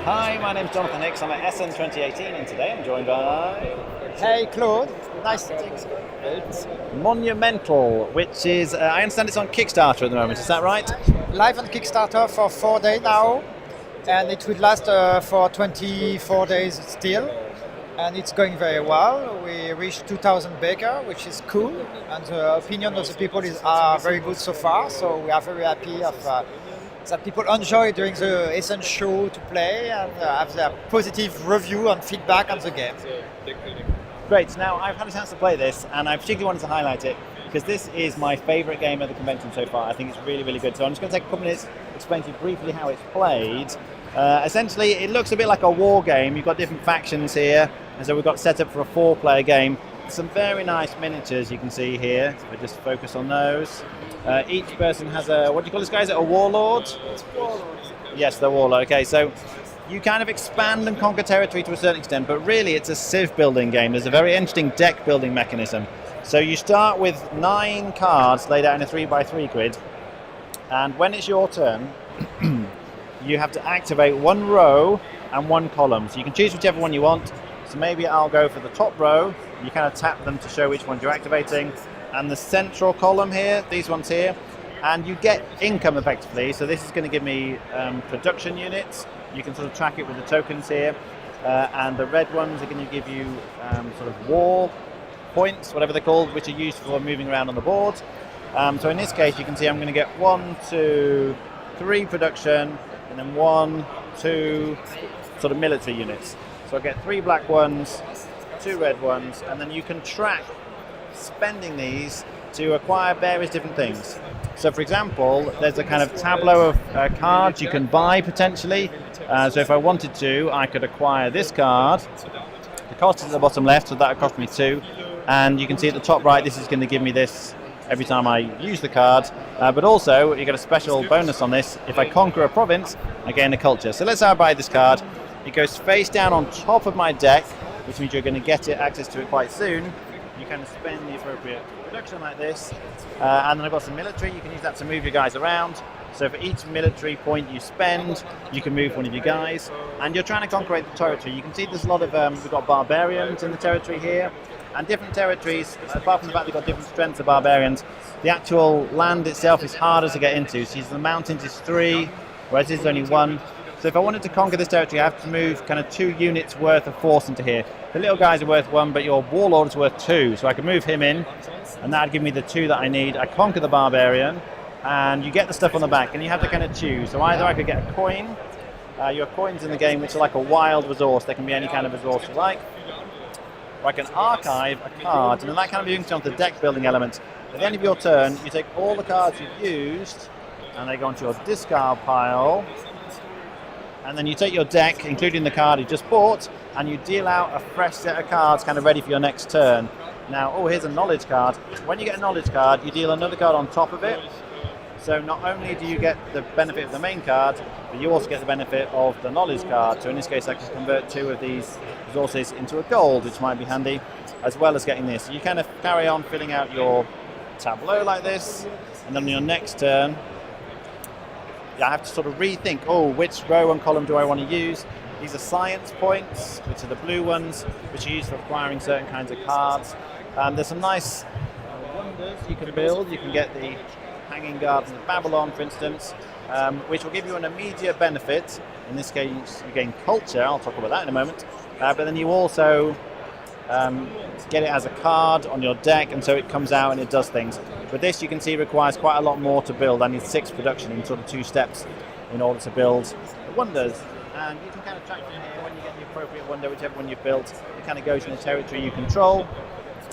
Hi, my name's Jonathan Hicks. I'm at SN 2018 and today I'm joined by Hey Claude, nice to meet you. Monumental, which is, I understand it's on Kickstarter at the moment, is that right? Live on Kickstarter for 4 days now, and it will last for 24 days still, and it's going very well. We reached 2,000 backers, which is cool, and the opinion of the people are very good so far, so we are very happy that people enjoy during the SN show to play and have their positive review and feedback on the game. Great, now I've had a chance to play this and I particularly wanted to highlight it because this is my favourite game of the convention so far. I think it's really, really good. So I'm just going to take a couple minutes to explain to you briefly how it's played. Essentially, it looks a bit like a war game. You've got different factions here, and so we've got set up for a 4-player game. Some very nice miniatures you can see here. So we just focus on those. Each person has a, what do you call this guy? Is it a warlord? It's warlord. Yes, the warlord. Okay, so you kind of expand and conquer territory to a certain extent, but really it's a civ building game. There's a very interesting deck building mechanism. So you start with 9 cards laid out in a 3x3 grid, and when it's your turn, you have to activate 1 row and 1 column. So you can choose whichever one you want. So maybe I'll go for the top row. You kind of tap them to show which ones you're activating. And the central column here, these ones here, and you get income effectively. So this is going to give me production units. You can sort of track it with the tokens here. And the red ones are going to give you sort of war points, whatever they're called, which are used for moving around on the board. So in this case, you can see I'm going to get 1, 2, 3 production, and then 1, 2 sort of military units. So I get 3 black ones, 2 red ones, and then you can track spending these to acquire various different things. So for example, there's a kind of tableau of cards you can buy potentially. So if I wanted to, I could acquire this card. The cost is at the bottom left, so that would cost me 2. And you can see at the top right, this is going to give me this every time I use the card. But also, you get a special bonus on this. If I conquer a province, I gain a culture. So let's say I buy this card. It goes face down on top of my deck, which means you're going to get access to it quite soon. You kind of spend the appropriate production like this, and then I've got some military. You can use that to move your guys around. So for each military point you spend, you can move one of your guys, and you're trying to conquer the territory. You can see there's a lot of we've got barbarians in the territory here, and different territories. Apart from the fact they've got different strengths of barbarians, the actual land itself is harder to get into. So the mountains is 3, whereas this is only 1. So if I wanted to conquer this territory, I have to move kind of 2 units worth of force into here. The little guys are worth 1, but your warlord is worth 2. So I can move him in, and that'd give me the 2 that I need. I conquer the barbarian, and you get the stuff on the back, and you have to kind of choose. So either I could get a coin. You have coins in the game, which are like a wild resource. They can be any kind of resource you like. Or I can archive a card, and then that kind of brings you onto the deck building element. At the end of your turn, you take all the cards you've used, and they go onto your discard pile. And then you take your deck, including the card you just bought, and you deal out a fresh set of cards kind of ready for your next turn. Now, oh, here's a knowledge card. When you get a knowledge card, you deal another card on top of it. So not only do you get the benefit of the main card, but you also get the benefit of the knowledge card. So in this case, I can convert 2 of these resources into a gold, which might be handy, as well as getting this. So you kind of carry on filling out your tableau like this, and then on your next turn, I have to sort of rethink, which row and column do I want to use? These are science points, which are the blue ones, which are used for acquiring certain kinds of cards. There's some nice wonders you can build. You can get the Hanging Gardens of Babylon, for instance, which will give you an immediate benefit. In this case, you gain culture. I'll talk about that in a moment. But then you also get it as a card on your deck, and so it comes out and it does things. But this, you can see, requires quite a lot more to build. I need 6 production in sort of 2 steps in order to build the wonders. And you can kind of track from here when you get the appropriate wonder, whichever one you've built. It kind of goes in the territory you control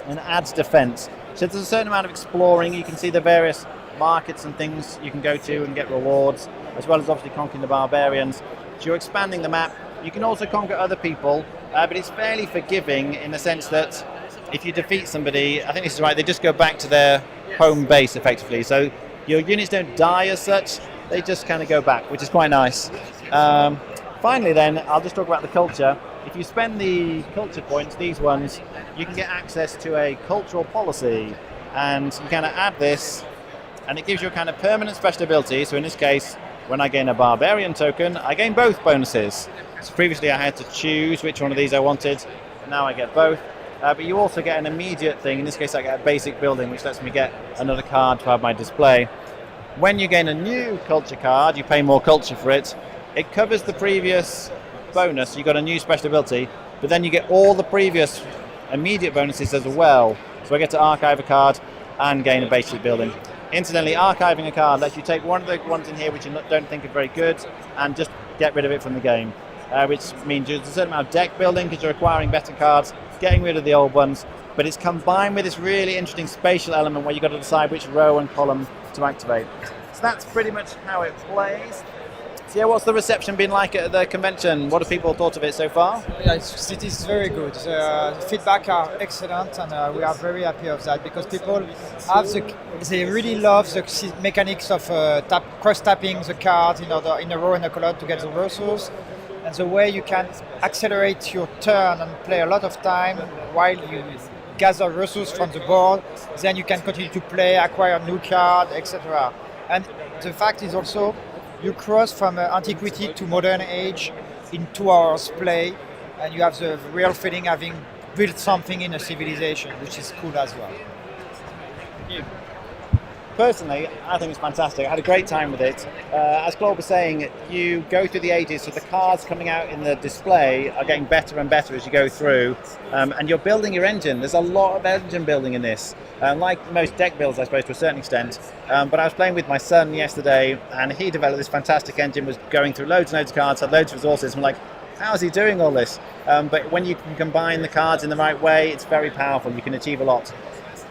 and adds defense. So there's a certain amount of exploring. You can see the various markets and things you can go to and get rewards, as well as obviously conquering the barbarians. So you're expanding the map. You can also conquer other people, but it's fairly forgiving in the sense that if you defeat somebody, I think this is right, they just go back to their home base effectively. So your units don't die as such, they just kind of go back, which is quite nice. Finally then, I'll just talk about the culture. If you spend the culture points, these ones, you can get access to a cultural policy, and you kind of add this, and it gives you a kind of permanent special ability. So in this case, when I gain a barbarian token, I gain both bonuses. So previously I had to choose which one of these I wanted, now I get both. But you also get an immediate thing. In this case I get a basic building, which lets me get another card to have my display. When you gain a new culture card, you pay more culture for it. It covers the previous bonus, you got a new special ability, but then you get all the previous immediate bonuses as well. So I get to archive a card and gain a basic building. Incidentally, archiving a card lets you take one of the ones in here which you don't think are very good and just get rid of it from the game, which means there's a certain amount of deck building because you're acquiring better cards, getting rid of the old ones, but it's combined with this really interesting spatial element where you've got to decide which row and column to activate. So that's pretty much how it plays. So yeah, what's the reception been like at the convention? What have people thought of it so far? Yeah, it is very good. The feedback are excellent, and we are very happy of that because people they really love the mechanics of cross-tapping the cards in a row and a column to get the versus, and the way you can accelerate your turn and play a lot of time while you gather versus from the board. Then you can continue to play, acquire new card, etc. And the fact is also, you cross from antiquity to modern age in 2 hours play, and you have the real feeling having built something in a civilization, which is cool as well. Personally, I think it's fantastic. I had a great time with it. As Claude was saying, you go through the ages, so the cards coming out in the display are getting better and better as you go through, and you're building your engine. There's a lot of engine building in this, like most deck builds, I suppose, to a certain extent. But I was playing with my son yesterday, and he developed this fantastic engine, was going through loads and loads of cards, had loads of resources, and I'm like, how is he doing all this? But when you can combine the cards in the right way, it's very powerful. You can achieve a lot.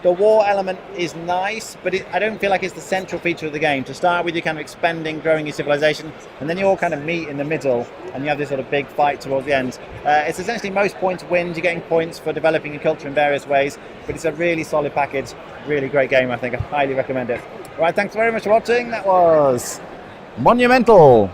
The war element is nice, but I don't feel like it's the central feature of the game. To start with, you're kind of expanding, growing your civilization, and then you all kind of meet in the middle, and you have this sort of big fight towards the end. It's essentially most points wins. You're getting points for developing your culture in various ways, but it's a really solid package, really great game, I think. I highly recommend it. All right, thanks very much for watching. That was Monumental.